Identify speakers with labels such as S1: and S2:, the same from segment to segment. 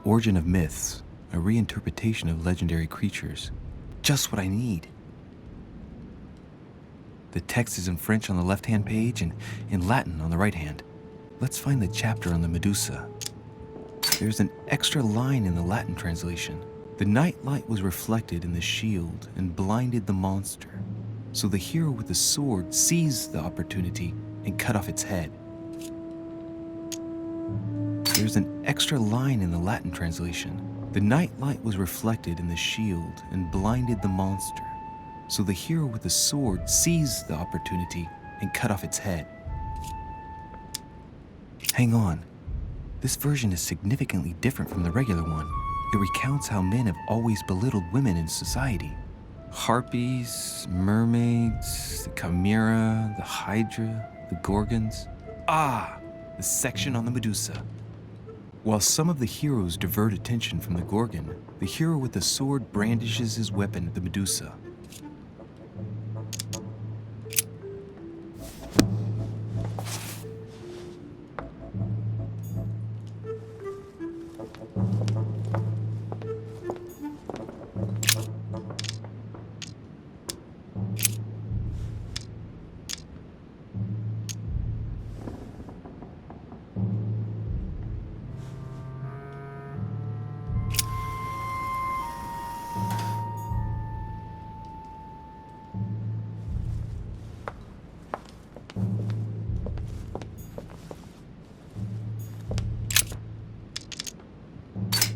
S1: Origin of Myths, a reinterpretation of legendary creatures. Just what I need. The text is in French on the left-hand page and in Latin on the right hand. Let's find the chapter on the Medusa. There's an extra line in the Latin translation. The night light was reflected in the shield and blinded the monster. So the hero with the sword seized the opportunity and cut off its head. There's an extra line in the Latin translation. The night light was reflected in the shield and blinded the monster. So the hero with the sword seized the opportunity and cut off its head. Hang on. This version is significantly different from the regular one. It recounts how men have always belittled women in society. Harpies, mermaids, the chimera, the hydra, the gorgons. The section on the Medusa. While some of the heroes divert attention from the Gorgon, the hero with the sword brandishes his weapon at the Medusa.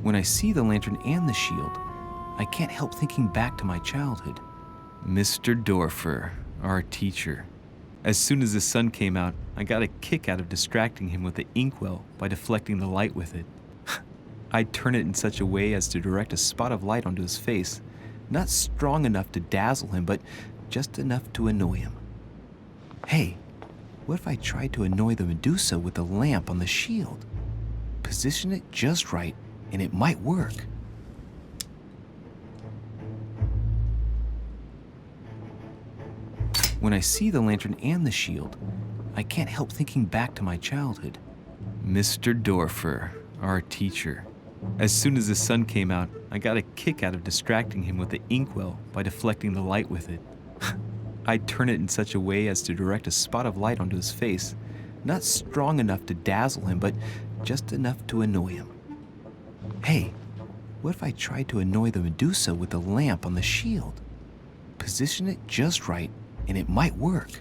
S1: When I see the lantern and the shield, I can't help thinking back to my childhood. Mr. Dorfer, our teacher. As soon as the sun came out, I got a kick out of distracting him with the inkwell by deflecting the light with it. I'd turn it in such a way as to direct a spot of light onto his face, not strong enough to dazzle him, but just enough to annoy him. Hey, what if I tried to annoy the Medusa with the lamp on the shield? Position it just right, and it might work. When I see the lantern and the shield, I can't help thinking back to my childhood. Mr. Dorfer, our teacher. As soon as the sun came out, I got a kick out of distracting him with the inkwell by deflecting the light with it. I'd turn it in such a way as to direct a spot of light onto his face, not strong enough to dazzle him, but just enough to annoy him. Hey, what if I tried to annoy the Medusa with the lamp on the shield? Position it just right, and it might work.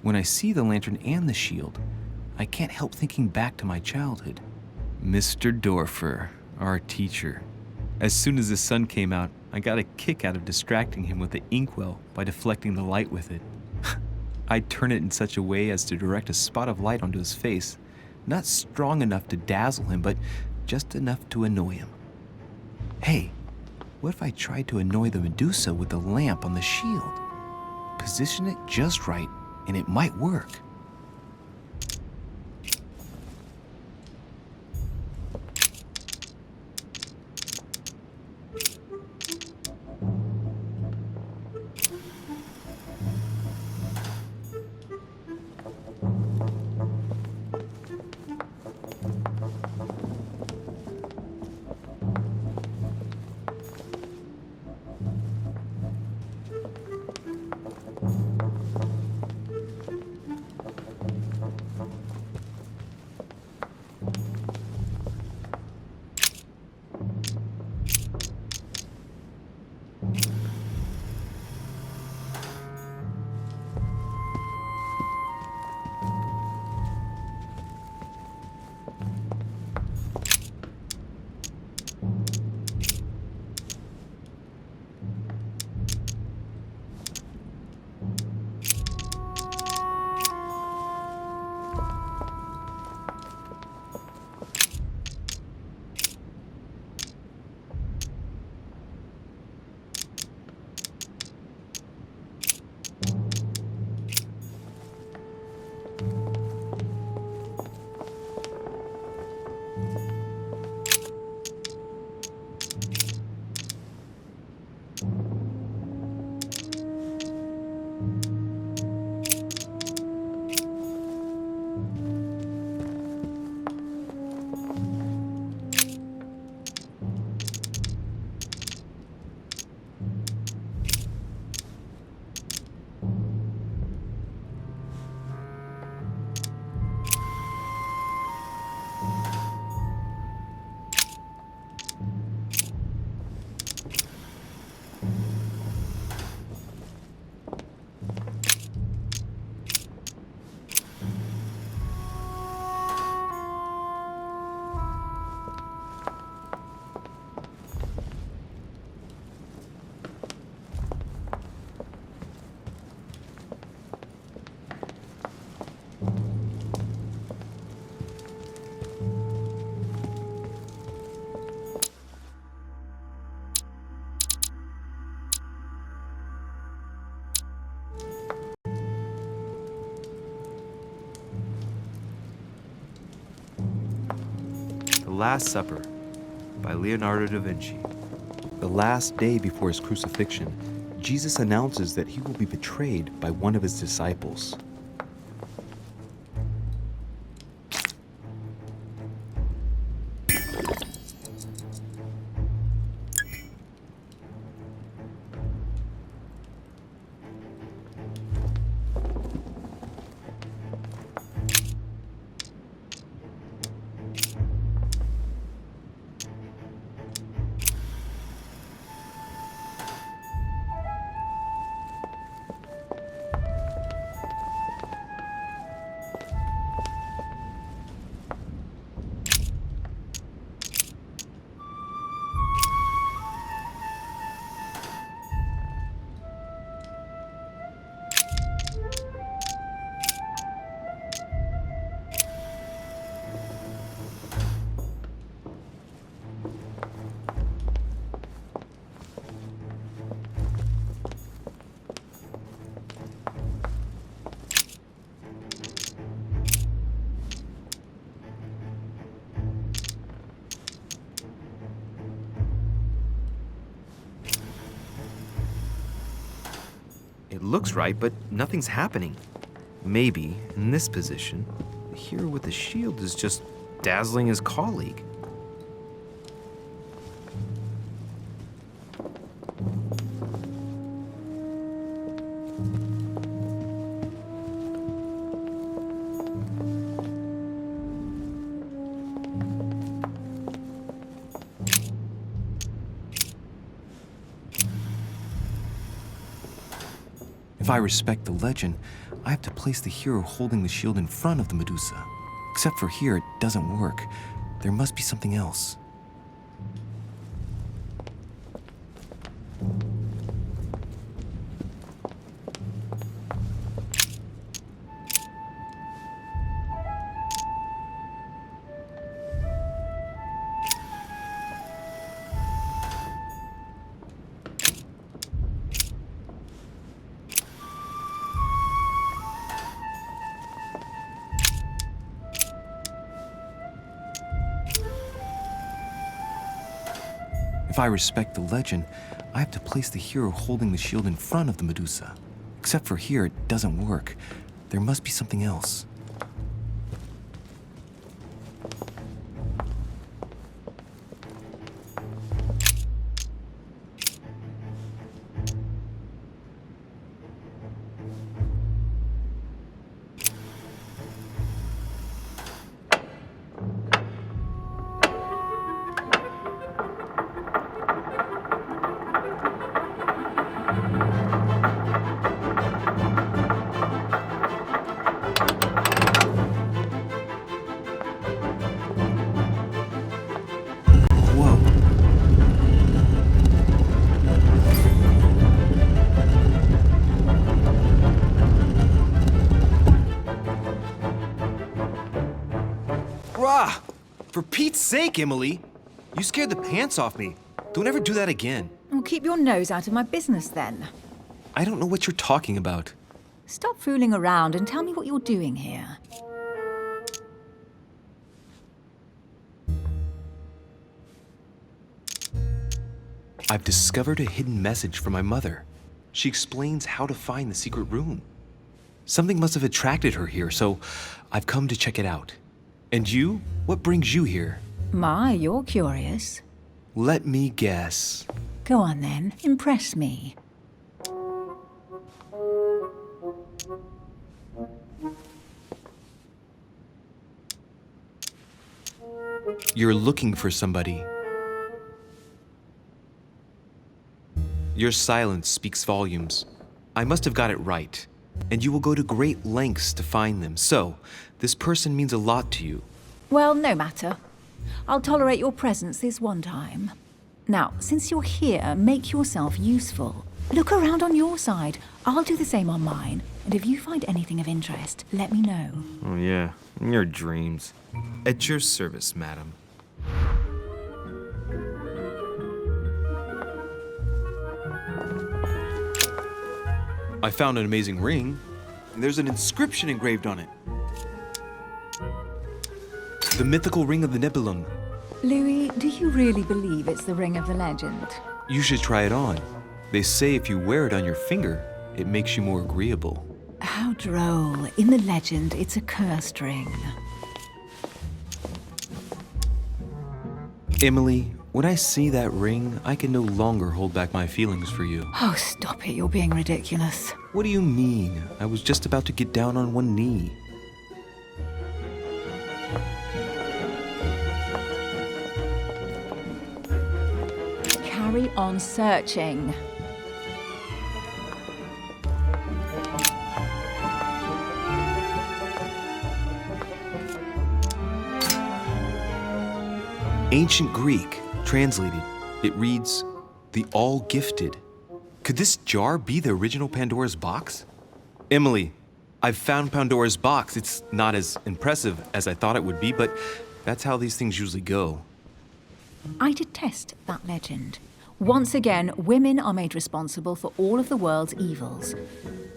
S1: When I see the lantern and the shield, I can't help thinking back to my childhood. Mr. Dorfer, our teacher. As soon as the sun came out, I got a kick out of distracting him with the inkwell by deflecting the light with it. I'd turn it in such a way as to direct a spot of light onto his face, not strong enough to dazzle him, but just enough to annoy him. Hey, what if I tried to annoy the Medusa with the lamp on the shield? Position it just right, and it might work. The Last Supper by Leonardo da Vinci. The last day before his crucifixion, Jesus announces that he will be betrayed by one of his disciples. It looks right, but nothing's happening. Maybe, in this position, the hero with the shield is just dazzling his colleague. If I respect the legend, I have to place the hero holding the shield in front of the Medusa. Except for here, it doesn't work. There must be something else. If I respect the legend, I have to place the hero holding the shield in front of the Medusa. Except for here, it doesn't work. There must be something else. Whoa. Rah! For Pete's sake, Emily! You scared the pants off me. Don't ever do that again.
S2: Well, keep your nose out of my business then.
S1: I don't know what you're talking about.
S2: Stop fooling around and tell me what you're doing here.
S1: I've discovered a hidden message from my mother. She explains how to find the secret room. Something must have attracted her here, so I've come to check it out. And you? What brings you here?
S2: My, you're curious.
S1: Let me guess.
S2: Go on then, impress me.
S1: You're looking for somebody. Your silence speaks volumes. I must have got it right. And you will go to great lengths to find them. So, this person means a lot to you.
S2: Well, no matter. I'll tolerate your presence this one time. Now, since you're here, make yourself useful. Look around on your side. I'll do the same on mine. And if you find anything of interest, let me know.
S1: Oh yeah, in your dreams. At your service, madam. I found an amazing ring. There's an inscription engraved on it. The mythical ring of the Nibelung.
S2: Louis, do you really believe it's the ring of the legend?
S1: You should try it on. They say if you wear it on your finger, it makes you more agreeable.
S2: How droll. In the legend, it's a cursed ring.
S1: Emily, when I see that ring, I can no longer hold back my feelings for you.
S2: Oh, stop it. You're being ridiculous.
S1: What do you mean? I was just about to get down on one knee.
S2: Carry on searching.
S1: Ancient Greek, translated, it reads, the all-gifted. Could this jar be the original Pandora's box? Emily, I've found Pandora's box. It's not as impressive as I thought it would be, but that's how these things usually go.
S2: I detest that legend. Once again, women are made responsible for all of the world's evils.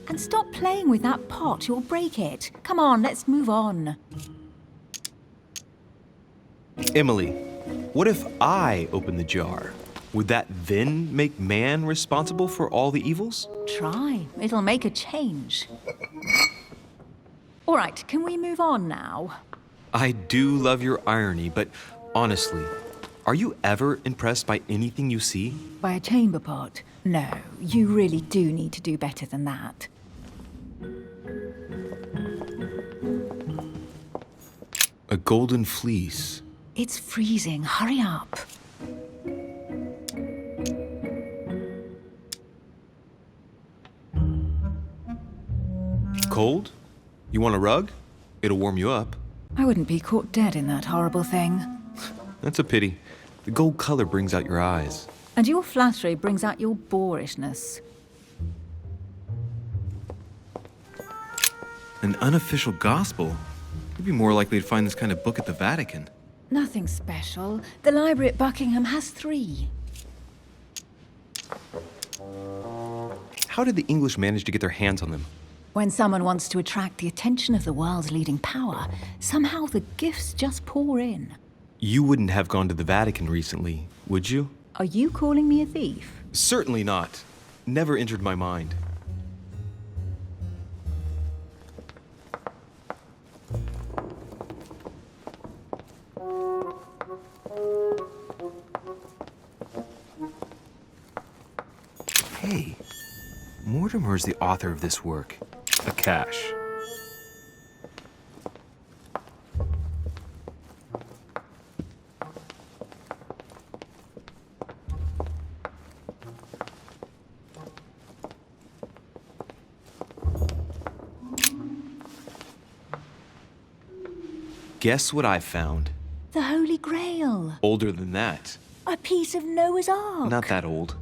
S2: And stop playing with that pot, you'll break it. Come on, let's move on.
S1: Emily, what if I open the jar? Would that then make man responsible for all the evils?
S2: Try. It'll make a change. All right, can we move on now?
S1: I do love your irony, but honestly, are you ever impressed by anything you see?
S2: By a chamber pot? No, you really do need to do better than that.
S1: A golden fleece.
S2: It's freezing. Hurry up.
S1: Cold? You want a rug? It'll warm you up.
S2: I wouldn't be caught dead in that horrible thing.
S1: That's a pity. The gold color brings out your eyes.
S2: And your flattery brings out your boorishness.
S1: An unofficial gospel? You'd be more likely to find this kind of book at the Vatican.
S2: Nothing special. The library at Buckingham has 3.
S1: How did the English manage to get their hands on them?
S2: When someone wants to attract the attention of the world's leading power, somehow the gifts just pour in.
S1: You wouldn't have gone to the Vatican recently, would you?
S2: Are you calling me a thief?
S1: Certainly not. Never entered my mind. Hey, Mortimer is the author of this work. Akash. Guess what I found?
S2: The Holy Grail.
S1: Older than that.
S2: A piece of Noah's Ark.
S1: Not that old.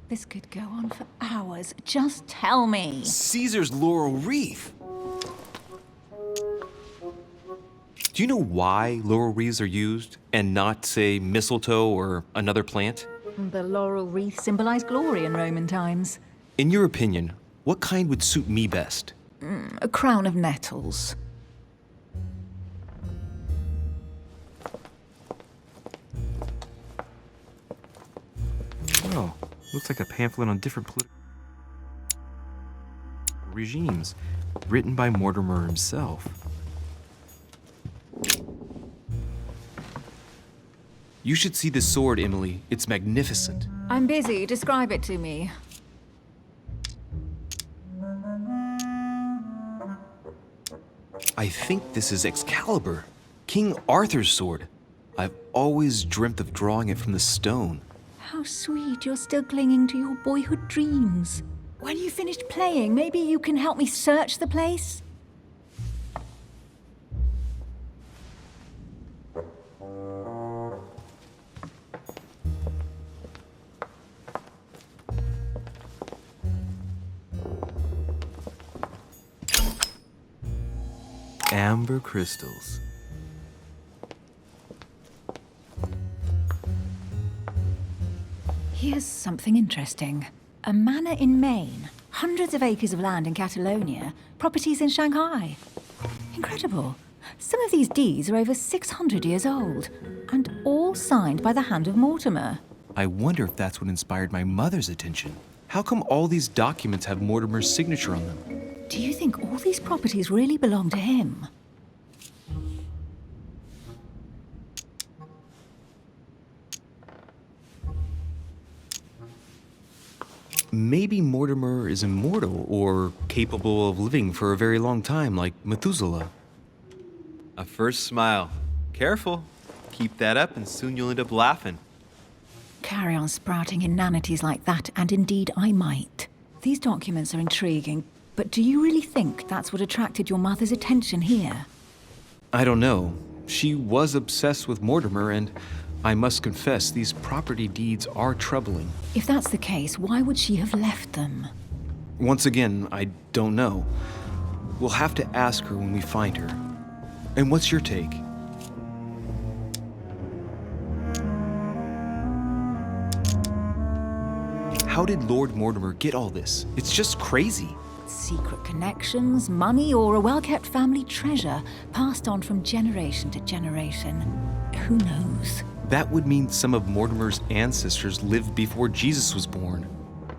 S2: This could go on for hours. Just tell me.
S1: Caesar's laurel wreath. Do you know why laurel wreaths are used and not, say, mistletoe or another plant?
S2: The laurel wreath symbolized glory in Roman times.
S1: In your opinion, what kind would suit me best?
S2: A crown of nettles.
S1: Oh, looks like a pamphlet on different political regimes, written by Mortimer himself. You should see this sword, Emily. It's magnificent.
S2: I'm busy. Describe it to me.
S1: I think this is Excalibur, King Arthur's sword. I've always dreamt of drawing it from the stone.
S2: How sweet you're still clinging to your boyhood dreams. When you finished playing, maybe you can help me search the place?
S1: Amber crystals.
S2: Here's something interesting. A manor in Maine, hundreds of acres of land in Catalonia, properties in Shanghai. Incredible. Some of these deeds are over 600 years old, and all signed by the hand of Mortimer.
S1: I wonder if that's what inspired my mother's attention. How come all these documents have Mortimer's signature on them?
S2: Do you think all these properties really belong to him?
S1: Maybe Mortimer is immortal or capable of living for a very long time, like Methuselah. A first smile. Careful. Keep that up and soon you'll end up laughing.
S2: Carry on sprouting inanities like that, and indeed I might. These documents are intriguing, but do you really think that's what attracted your mother's attention here?
S1: I don't know. She was obsessed with Mortimer, and I must confess, these property deeds are troubling.
S2: If that's the case, why would she have left them?
S1: Once again, I don't know. We'll have to ask her when we find her. And what's your take? How did Lord Mortimer get all this? It's just crazy.
S2: Secret connections, money, or a well-kept family treasure passed on from generation to generation. Who knows?
S1: That would mean some of Mortimer's ancestors lived before Jesus was born.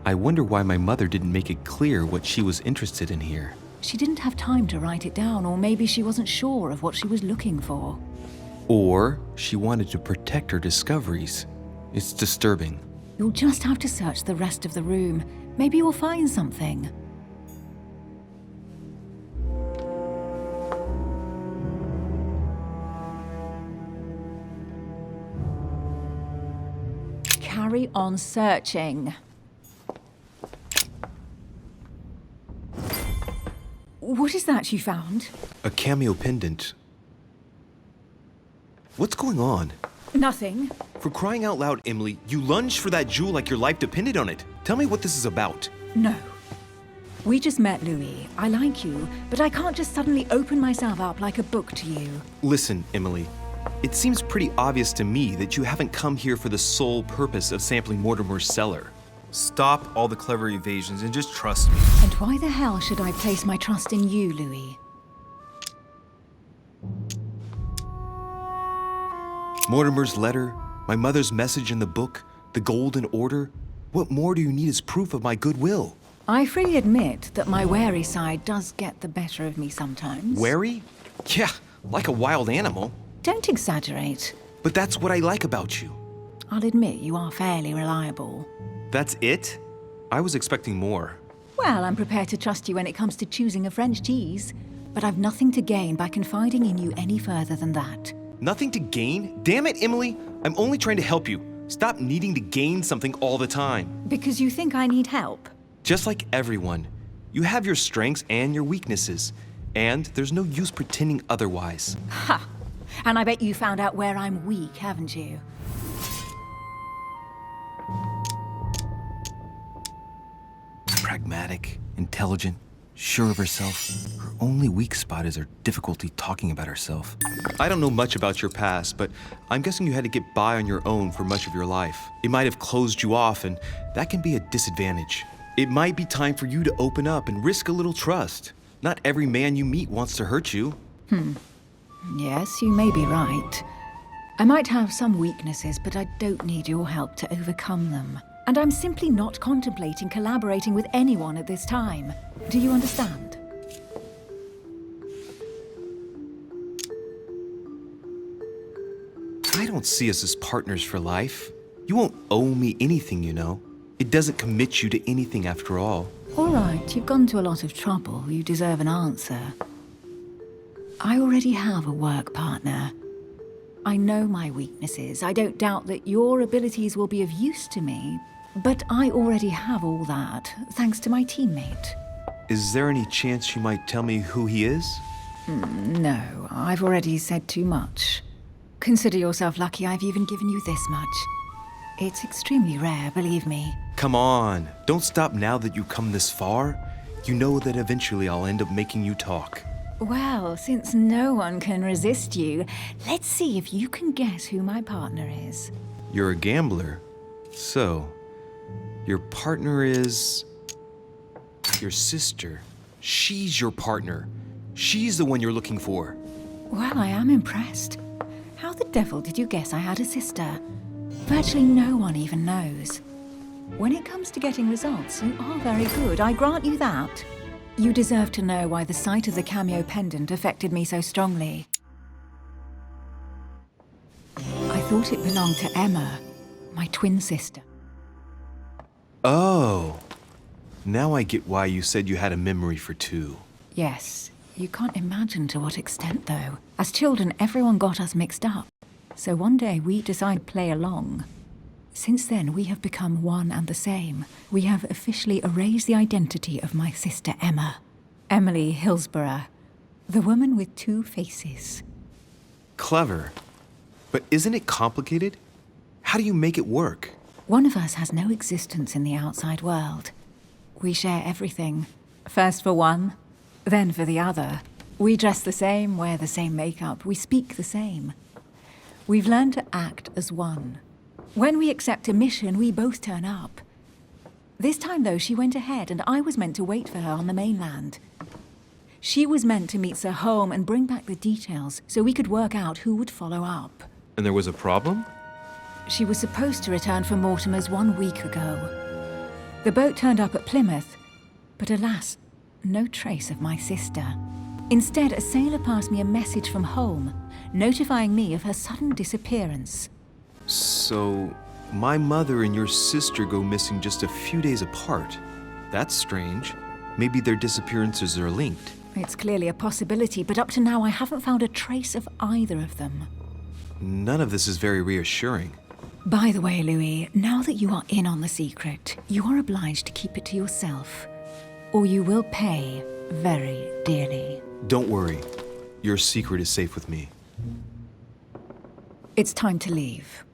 S1: I wonder why my mother didn't make it clear what she was interested in here.
S2: She didn't have time to write it down, or maybe she wasn't sure of what she was looking for.
S1: Or she wanted to protect her discoveries. It's disturbing.
S2: You'll just have to search the rest of the room. Maybe you'll find something. Carry on searching. What is that you found?
S3: A cameo pendant. What's going on?
S2: Nothing.
S3: For crying out loud, Emily, you lunged for that jewel like your life depended on it. Tell me what this is about.
S2: No. We just met, Louis. I like you, but I can't just suddenly open myself up like a book to you.
S3: Listen, Emily. It seems pretty obvious to me that you haven't come here for the sole purpose of sampling Mortimer's cellar. Stop all the clever evasions and just trust me.
S2: And why the hell should I place my trust in you, Louis?
S3: Mortimer's letter, my mother's message in the book, the Golden Order. What more do you need as proof of my goodwill?
S2: I freely admit that my wary side does get the better of me sometimes.
S3: Wary? Yeah, like a wild animal.
S2: Don't exaggerate.
S3: But that's what I like about you.
S2: I'll admit you are fairly reliable.
S3: That's it? I was expecting more.
S2: Well, I'm prepared to trust you when it comes to choosing a French cheese, but I've nothing to gain by confiding in you any further than that.
S3: Nothing to gain? Damn it, Emily! I'm only trying to help you. Stop needing to gain something all the time.
S2: Because you think I need help?
S3: Just like everyone, you have your strengths and your weaknesses, and there's no use pretending otherwise.
S2: Ha! And I bet you found out where I'm weak, haven't you?
S1: Pragmatic, intelligent, sure of herself. Her only weak spot is her difficulty talking about herself.
S3: I don't know much about your past, but I'm guessing you had to get by on your own for much of your life. It might have closed you off, and that can be a disadvantage. It might be time for you to open up and risk a little trust. Not every man you meet wants to hurt you.
S2: Yes, you may be right. I might have some weaknesses, but I don't need your help to overcome them. And I'm simply not contemplating collaborating with anyone at this time. Do you understand?
S3: I don't see us as partners for life. You won't owe me anything, you know. It doesn't commit you to anything after all.
S2: All right, you've gone to a lot of trouble. You deserve an answer. I already have a work partner. I know my weaknesses. I don't doubt that your abilities will be of use to me, but I already have all that, thanks to my teammate.
S3: Is there any chance you might tell me who he is?
S2: No, I've already said too much. Consider yourself lucky I've even given you this much. It's extremely rare, believe me.
S3: Come on, don't stop now that you've come this far. You know that eventually I'll end up making you talk.
S2: Well, since no one can resist you, let's see if you can guess who my partner is.
S3: You're a gambler. So, your partner is... your sister. She's your partner. She's the one you're looking for.
S2: Well, I am impressed. How the devil did you guess I had a sister? Virtually no one even knows. When it comes to getting results, you are very good, I grant you that. You deserve to know why the sight of the cameo pendant affected me so strongly. I thought it belonged to Emma, my twin sister.
S3: Oh. Now I get why you said you had a memory for two.
S2: Yes, you can't imagine to what extent, though. As children, everyone got us mixed up. So one day we decided to play along. Since then, we have become one and the same. We have officially erased the identity of my sister Emma. Emily Hillsborough, the woman with two faces.
S3: Clever. But isn't it complicated? How do you make it work?
S2: One of us has no existence in the outside world. We share everything. First for one, then for the other. We dress the same, wear the same makeup, we speak the same. We've learned to act as one. When we accept a mission, we both turn up. This time, though, she went ahead, and I was meant to wait for her on the mainland. She was meant to meet Sir Holm and bring back the details so we could work out who would follow up.
S3: And there was a problem?
S2: She was supposed to return from Mortimer's 1 week ago. The boat turned up at Plymouth, but alas, no trace of my sister. Instead, a sailor passed me a message from Holm, notifying me of her sudden disappearance.
S3: So, my mother and your sister go missing just a few days apart. That's strange. Maybe their disappearances are linked.
S2: It's clearly a possibility, but up to now I haven't found a trace of either of them.
S3: None of this is very reassuring.
S2: By the way, Louis, now that you are in on the secret, you are obliged to keep it to yourself. Or you will pay very dearly.
S3: Don't worry. Your secret is safe with me.
S2: It's time to leave.